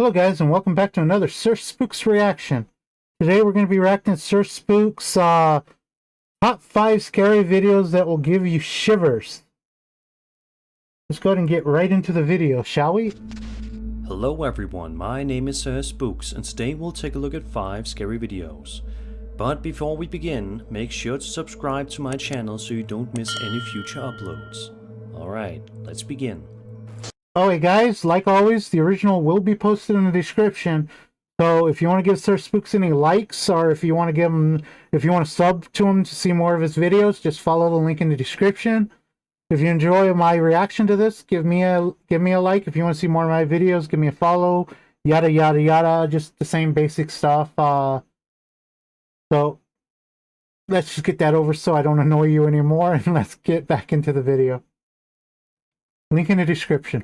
Hello guys, and welcome back to another Sir Spooks reaction. Today we're going to be reacting to Sir Spooks' top 5 scary videos that will give you shivers. Let's go ahead and get right into the video, shall we? Hello everyone, my name is Sir Spooks, and today we'll take a look at 5 scary videos. But before we begin, make sure to subscribe to my channel so you don't miss any future uploads. Alright, let's begin. Alright guys, like always, the original will be posted in the description. So if you want to give Sir Spooks any likes, or if you want to give him, if you want to sub to him to see more of his videos, just follow the link in the description. If you enjoy my reaction to this, give me a like. If you want to see more of my videos, give me a follow. Yada yada yada, just the same basic stuff. So let's just get that over so I don't annoy you anymore, and let's get back into the video. Link in the description.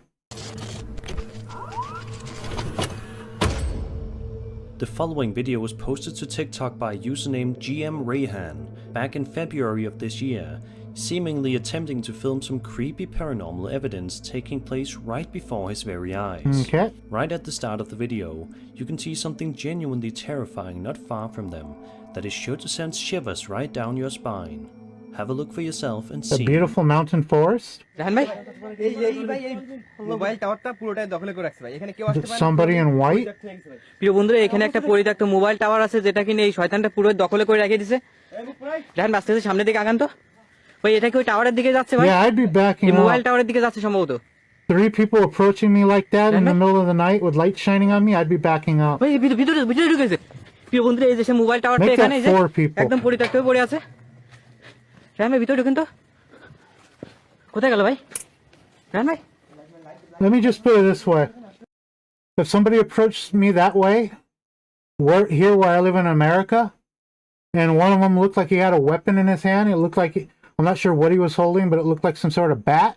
The following video was posted to TikTok by username GM Rayhan back in February of this year, seemingly attempting to film some creepy paranormal evidence taking place right before his very eyes. Okay. Right at the start of the video, you can see something genuinely terrifying not far from them that is sure to send shivers right down your spine. Have a look for yourself and see. A beautiful mountain forest. Somebody in white. প্রিয় বন্ধুরা, এখানে একটা পরিত্যক্ত mobile tower আছে যেটা কিনা এই শয়তানটা পুরো দখলে করে রেখে দিয়েছে। দেখেন আস্তে আস্তে সামনের দিকে আগান তো। ভাই এটা কি ওই টাওয়ারের দিকে যাচ্ছে ভাই? Yeah, I'd be backing এই up. মোবাইল টাওয়ারের দিকে যাচ্ছে সম্ভবত। 3 people approaching me like that in the middle of the night with light shining on me, I'd be backing up. ভাই ভিতরে ঢুকেছে। প্রিয় বন্ধুরা, এই যে সে মোবাইল টাওয়ারটা এখানে এই যে একদম পরিত্যক্ত হয়ে পড়ে আছে। রান ভাই ভিতরে ঢুকেন তো। কোথায় গেল ভাই? রান ভাই, Let me just put it this way. If somebody approached me that way, here where I live in America, and one of them looked like he had a weapon in his hand, it looked like, I'm not sure what he was holding, but it looked like some sort of bat,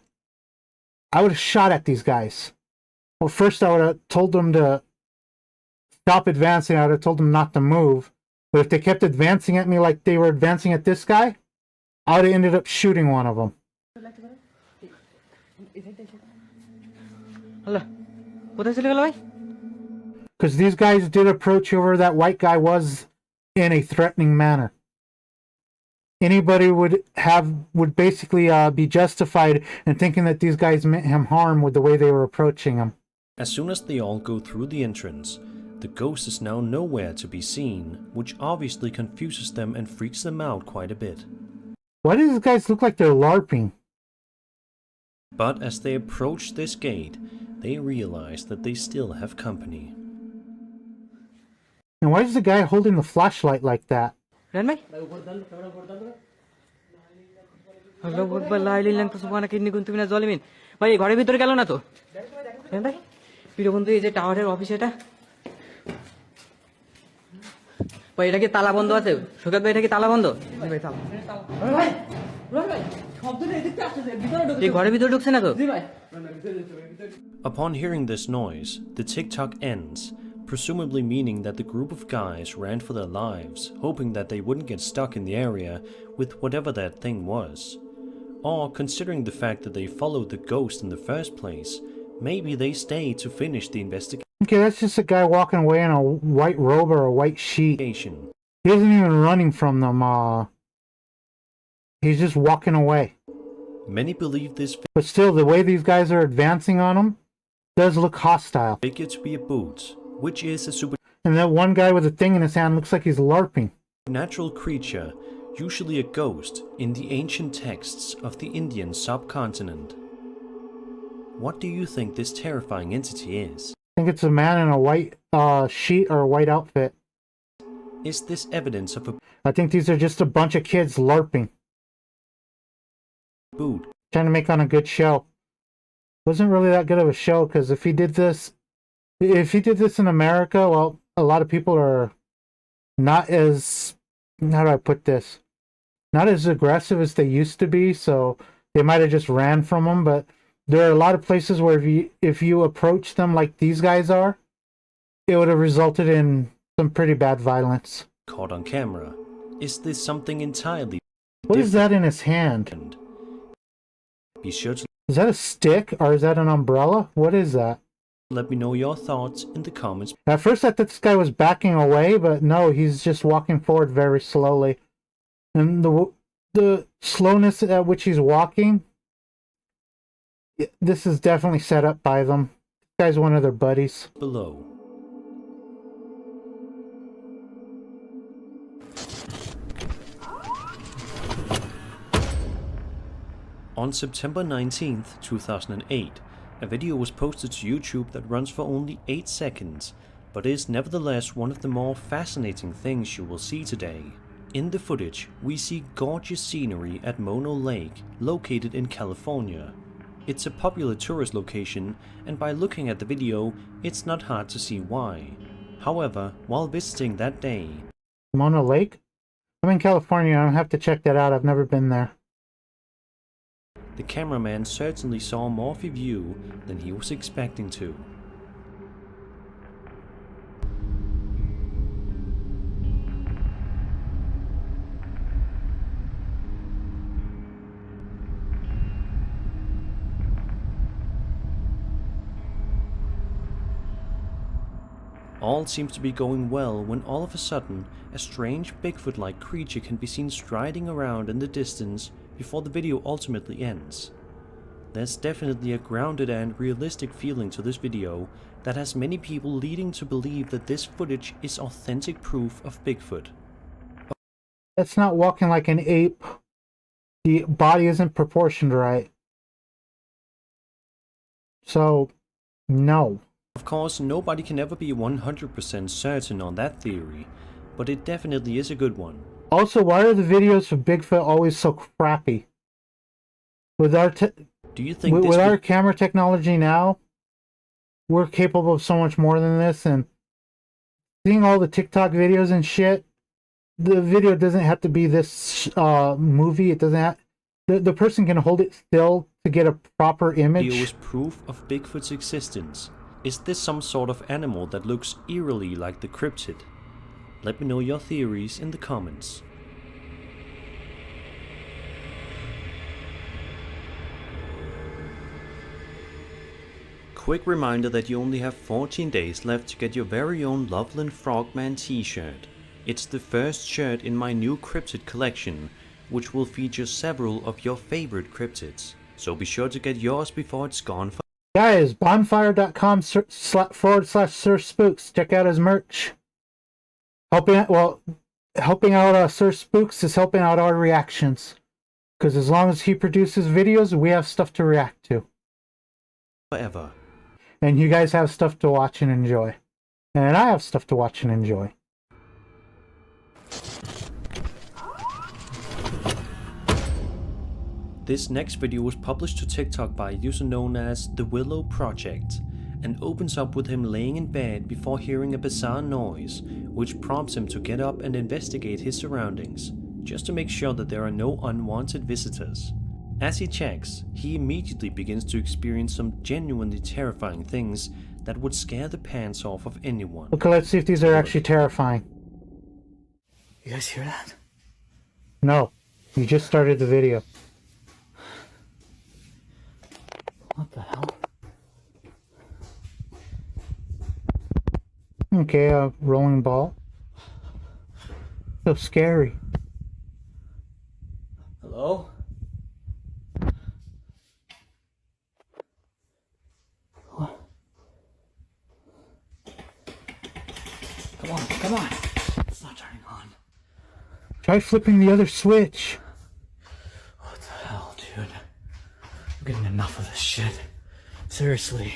I would have shot at these guys. Well, first I would have told them to stop advancing. I would have told them not to move. But if they kept advancing at me like they were advancing at this guy, I would have ended up shooting one of them. Because these guys did approach whoever that white guy was in a threatening manner. Anybody would basically be justified in thinking that these guys meant him harm with the way they were approaching him. As soon as they all go through the entrance, the ghost is now nowhere to be seen, which obviously confuses them and freaks them out quite a bit. Why do these guys look like they're LARPing? But as they approach this gate, they realize that they still have company. And why is the guy holding the flashlight like that? ভাই ঘরের ভিতরে গেল না তো? ভাই প্রিয় বন্ধু, এই যে টাওয়ারের অফিস, এটা ভাই এটা কি তালা বন্ধ আছে? সুকাত ভাই, এটা কি তালা বন্ধ? এই ঘরের ভিতরে ঢুকছে না তো? Upon hearing this noise, the TikTok ends, presumably meaning that the group of guys ran for their lives, hoping that they wouldn't get stuck in the area with whatever that thing was. Or, considering the fact that they followed the ghost in the first place, maybe they stayed to finish the investigation. Okay, that's just a guy walking away in a white robe or a white sheet. He isn't even running from them. He's just walking away. Many believe this But still, the way these guys are advancing on him does look hostile. figure to be a boot, which is a And that one guy with a thing in his hand looks like he's LARPing. supernatural creature, usually a ghost, in the ancient texts of the Indian subcontinent. What do you think this terrifying entity is? I think it's a man in a white sheet or a white outfit. Is this evidence of a I think these are just a bunch of kids LARPing, boot? trying to make on a good show. Wasn't really that good of a show, because if he did this in America, well, a lot of people are not as, how do I put this, not as aggressive as they used to be, so they might have just ran from him. But there are a lot of places where if you approach them like these guys are, it would have resulted in some pretty bad violence. Caught on camera. Is this something entirely What is that in his hand? Be sure to Is that a stick or is that an umbrella? What is that? Let me know your thoughts in the comments. At first I thought this guy was backing away, but no, he's just walking forward very slowly. And the slowness at which he's walking, this is definitely set up by them. This guy's one of their buddies. Below. On September 19th, 2008, a video was posted to YouTube that runs for only 8 seconds, but is nevertheless one of the more fascinating things you will see today. In the footage, we see gorgeous scenery at Mono Lake, located in California. It's a popular tourist location, and by looking at the video, it's not hard to see why. However, while visiting that day... Mono Lake? I'm in California, I don't have to check that out, I've never been there. The cameraman certainly saw more of a view than he was expecting to. All seems to be going well when all of a sudden, a strange Bigfoot-like creature can be seen striding around in the distance before the video ultimately ends. There's definitely a grounded and realistic feeling to this video that has many people leading to believe that this footage is authentic proof of Bigfoot. That's not walking like an ape. The body isn't proportioned right. So, no. Of course, nobody can ever be 100% certain on that theory, but it definitely is a good one. Also, why are the videos of Bigfoot always so crappy? With our Do you think with our camera technology now, we're capable of so much more than this, and seeing all the TikTok videos and shit, the video doesn't have to be this movie. It doesn't have, the person can hold it still to get a proper image. Video is proof of Bigfoot's existence. Is this some sort of animal that looks eerily like the cryptid? Let me know your theories in the comments. Quick reminder that you only have 14 days left to get your very own Loveland Frogman t-shirt. It's the first shirt in my new cryptid collection, which will feature several of your favorite cryptids. So be sure to get yours before it's gone for... Guys, bonfire.com/Sir Spooks. Check out his merch. Helping out Sir Spooks is helping out our reactions. Because as long as he produces videos, we have stuff to react to. Forever. And you guys have stuff to watch and enjoy. And I have stuff to watch and enjoy. This next video was published to TikTok by a user known as The Willow Project, and opens up with him laying in bed before hearing a bizarre noise, which prompts him to get up and investigate his surroundings, just to make sure that there are no unwanted visitors. As he checks, he immediately begins to experience some genuinely terrifying things that would scare the pants off of anyone. Okay, let's see if these are actually terrifying. You guys hear that? No, you just started the video. What the hell? Okay, a rolling ball. So scary. Hello? What? Come on. It's not turning on. Try flipping the other switch. What the hell, dude? I'm getting enough of this shit. Seriously.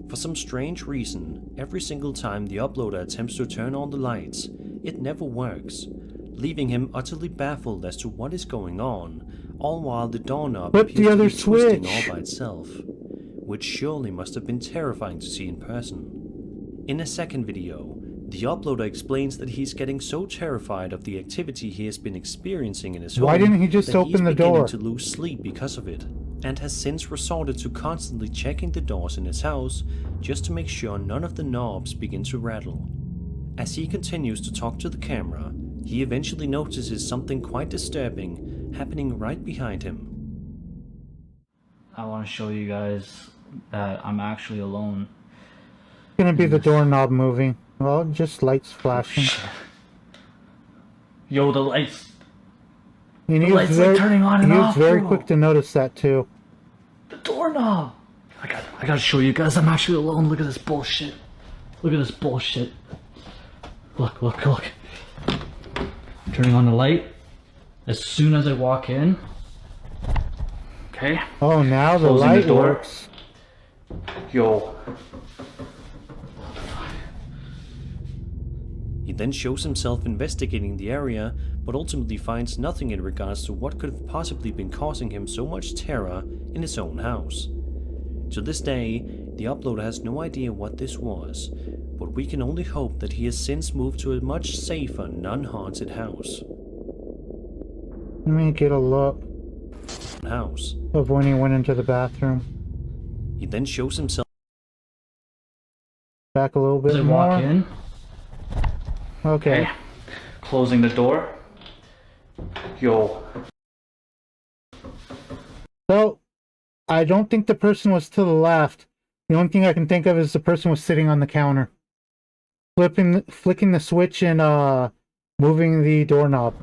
For some strange reason, every single time the uploader attempts to turn on the lights, it never works, leaving him utterly baffled as to what is going on, all while the doorknob appears to be twisting all by itself, which surely must have been terrifying to see in person. In a second video, the uploader explains that he's getting so terrified of the activity he has been experiencing in his home. Why didn't he just open the door? He's beginning to lose sleep because of it, and has since resorted to constantly checking the doors in his house just to make sure none of the knobs begin to rattle. As he continues to talk to the camera, he eventually notices something quite disturbing happening right behind him. I want to show you guys that I'm actually alone. Gonna be the doorknob moving. Well, just lights flashing. Yo, the lights. And The lights like turning on and off. He was very bro. quick to notice that too. The doorknob. I gotta show you guys. I'm actually alone. Look at this bullshit. Look at this bullshit. Look, look, look. Turning on the light. As soon as I walk in. Okay. Oh, now the Closing light the door. works. Yo. He then shows himself investigating the area, but ultimately finds nothing in regards to what could have possibly been causing him so much terror in his own house. To this day, the uploader has no idea what this was, but we can only hope that he has since moved to a much safer, non-haunted house. Let me get a look of when he went into the bathroom. He then shows himself Back a little bit As I more. walk in. Okay. Closing the door. Yo. So, I don't think the person was to the left. The only thing I can think of is the person was sitting on the counter. Flicking the switch and moving the doorknob.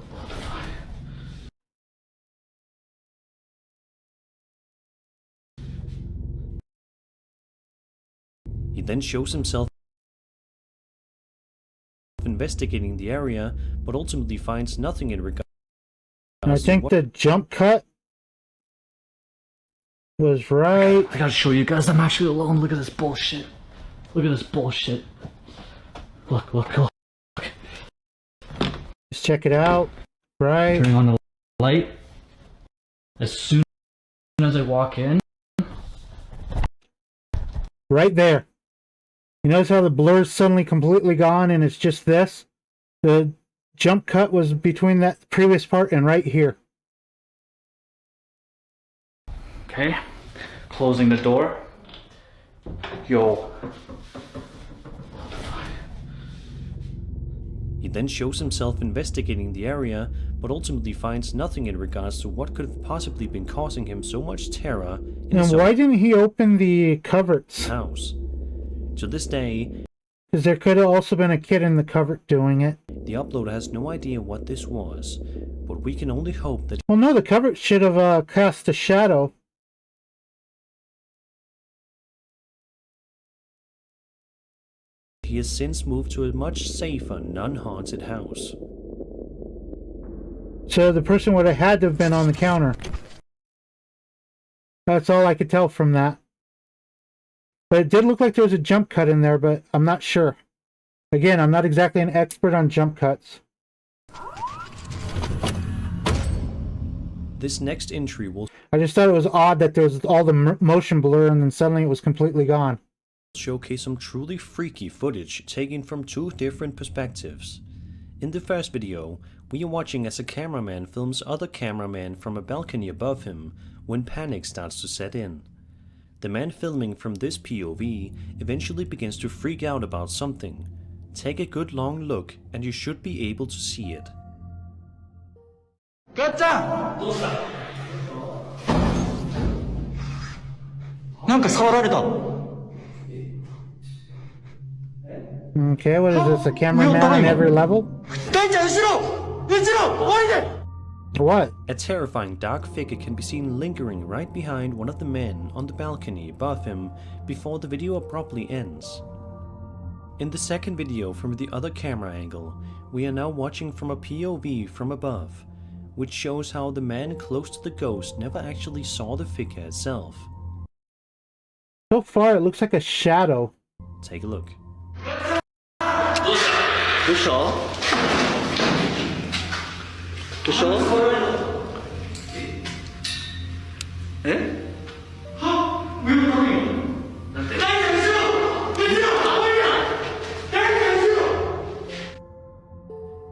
He then shows himself investigating the area, but ultimately finds nothing in regards And I think the jump cut was right. I gotta show you guys. I'm actually alone. Look at this bullshit. Look at this bullshit. Look, look, look. Just check it out. Right. Turning on the light. As soon as I walk in. Right there. You notice how the blur's suddenly completely gone and it's just this? The jump cut was between that previous part and right here. Okay. Closing the door. Yo. He then shows himself investigating the area, but ultimately finds nothing in regards to what could have possibly been causing him so much terror in his And why didn't he open the cupboards? house. To this day, Because there could have also been a kid in the cupboard doing it. the uploader has no idea what this was, but we can only hope that Well, no, the cupboard should have cast a shadow. he has since moved to a much safer, non-haunted house. So the person would have had to have been on the counter. That's all I could tell from that. But it did look like there was a jump cut in there, but I'm not sure. Again, I'm not exactly an expert on jump cuts. This next entry will I just thought it was odd that there was all the motion blur and then suddenly it was completely gone. showcase some truly freaky footage taken from two different perspectives. In the first video, we are watching as a cameraman films other cameramen from a balcony above him when panic starts to set in. The man filming from this POV eventually begins to freak out about something. Take a good long look and you should be able to see it. Okay, what is this? A cameraman on every level? What? A terrifying dark figure can be seen lingering right behind one of the men on the balcony above him before the video abruptly ends. In the second video from the other camera angle, we are now watching from a POV from above, which shows how the man close to the ghost never actually saw the figure itself. So far, it looks like a shadow. Take a look.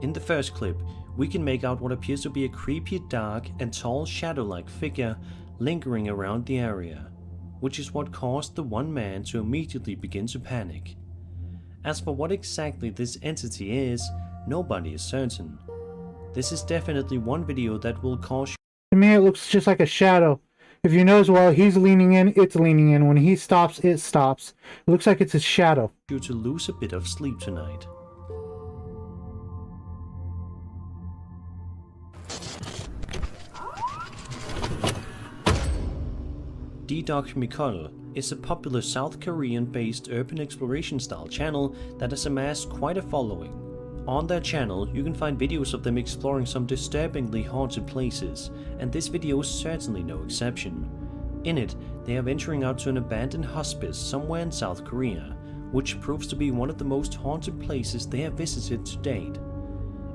In the first clip, we can make out what appears to be a creepy, dark and tall shadow-like figure lingering around the area, which is what caused the one man to immediately begin to panic. As for what exactly this entity is, nobody is certain. This is definitely one video that will cause To me, it looks just like a shadow. If you notice, while he's leaning in, it's leaning in. When he stops, it stops. It looks like it's his shadow. You to lose a bit of sleep tonight. D-Doc Mikol is a popular South Korean-based urban exploration-style channel that has amassed quite a following. On their channel, you can find videos of them exploring some disturbingly haunted places, and this video is certainly no exception. In it, they are venturing out to an abandoned hospice somewhere in South Korea, which proves to be one of the most haunted places they have visited to date.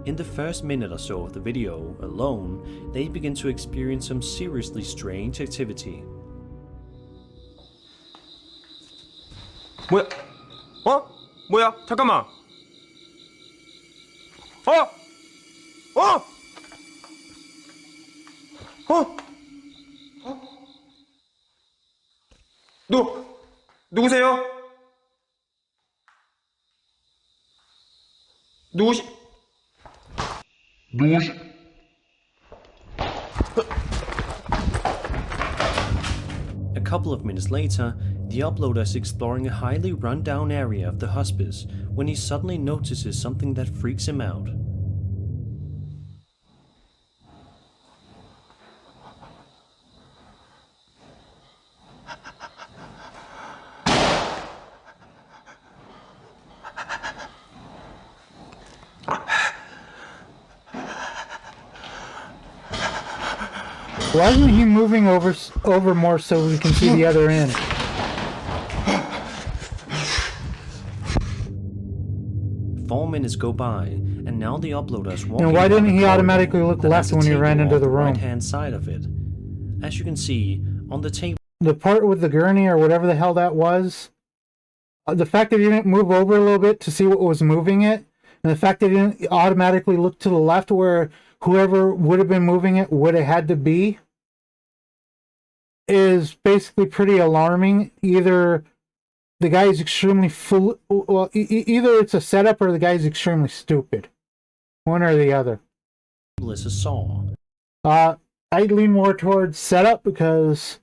In the first minute or so of the video alone, they begin to experience some seriously strange activity. 뭐야? 어? 뭐야? 잠깐만. 어? 어? 어? 누구세요? 누구시? A couple of minutes later, the uploader is exploring a highly run-down area of the hospice when he suddenly notices something that freaks him out. Why isn't he moving over more so we can see the other end? Four minutes go by, and now the uploader is walking. And why didn't down he the automatically corridor look that left has a when he ran table into off the room? right-hand side of it. As you can see, on the table The part with the gurney or whatever the hell that was, the fact that he didn't move over a little bit to see what was moving it, and the fact that he didn't automatically look to the left where whoever would have been moving it would have had to be, is basically pretty alarming. Either the guy is extremely full, well, either it's a setup or the guy is extremely stupid. One or the other. is a saw. I'd lean more towards setup because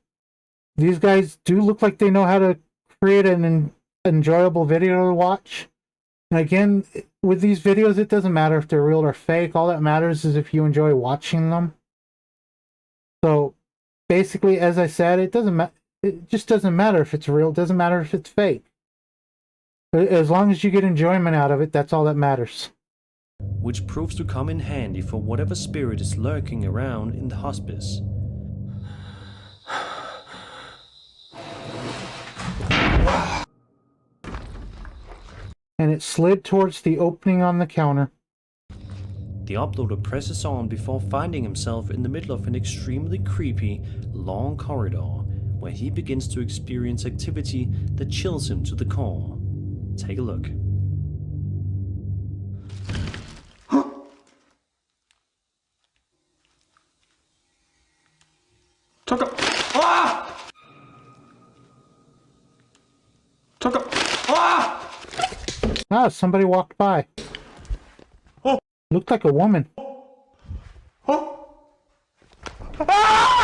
these guys do look like they know how to create an enjoyable video to watch. And again, with these videos, it doesn't matter if they're real or fake. All that matters is if you enjoy watching them. So basically, as I said, it just doesn't matter if it's real. It doesn't matter if it's fake. As long as you get enjoyment out of it, that's all that matters. Which proves to come in handy for whatever spirit is lurking around in the hospice. And it slid towards the opening on the counter. The uploader presses on before finding himself in the middle of an extremely creepy, long corridor where he begins to experience activity that chills him to the core. Take a look. 잠깐. 아! 잠깐. 아! Ah, somebody walked by. Oh. Looked like a woman. 어? 아!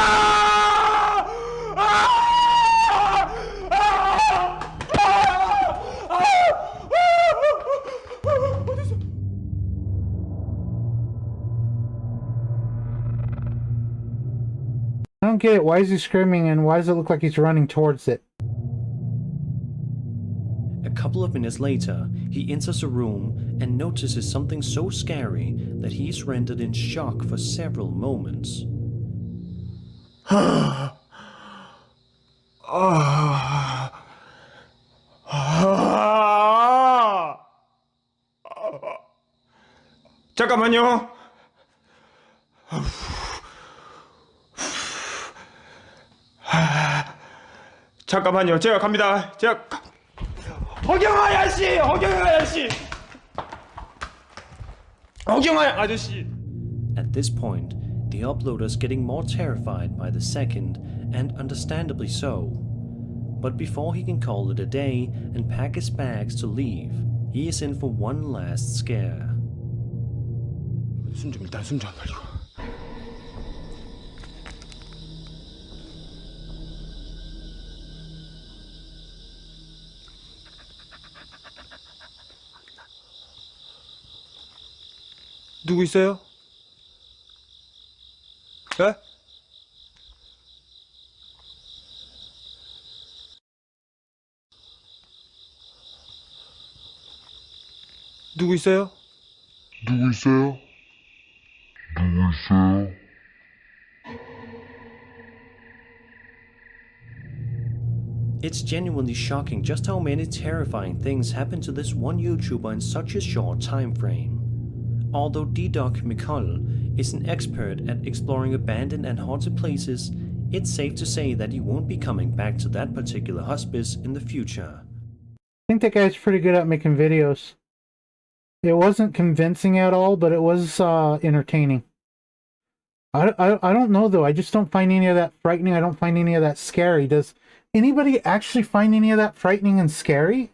어디서? I don't get it. Why is he screaming and why does it look like he's running towards it? A couple of minutes later, he enters a room and notices something so scary that he's rendered in shock for several moments. 잠깐만요. 잠깐만요. 제가 갑니다. 허경아 아저씨! 허경아 아저씨! At this point, the uploader is getting more terrified by the second, and understandably so. But before he can call it a day and pack his bags to leave, he is in for one last scare. 일단 숨 좀. 누구 있어요? 예? 누구 있어요? 누구 있어요? 누구 있어요? It's genuinely shocking just how many terrifying things happen to this one YouTuber in such a short time frame. Although D-Doc McCull is an expert at exploring abandoned and haunted places, it's safe to say that he won't be coming back to that particular hospice in the future. I think that guy's pretty good at making videos. It wasn't convincing at all, but it was entertaining. I don't know though. I just don't find any of that frightening. I don't find any of that scary. Does anybody actually find any of that frightening and scary?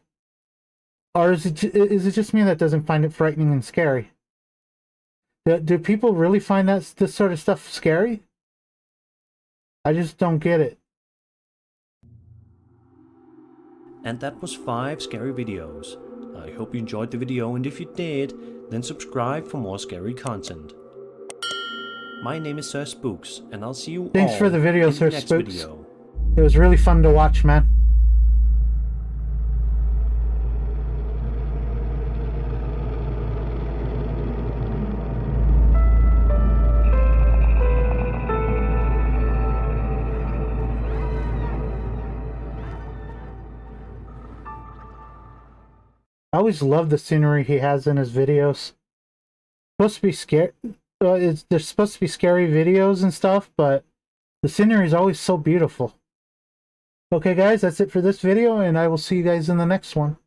Or is it just me that doesn't find it frightening and scary? Do people really find this sort of stuff scary? I just don't get it. And that was 5 scary videos. I hope you enjoyed the video, and if you did, then subscribe for more scary content. My name is Sir Spooks, and I'll see you Thanks all for the video, in Sir the next Spooks. video. It was really fun to watch, man. I always love the scenery he has in his videos. Supposed to be scary. There's supposed to be scary videos and stuff, but the scenery is always so beautiful. Okay, guys, that's it for this video, and I will see you guys in the next one.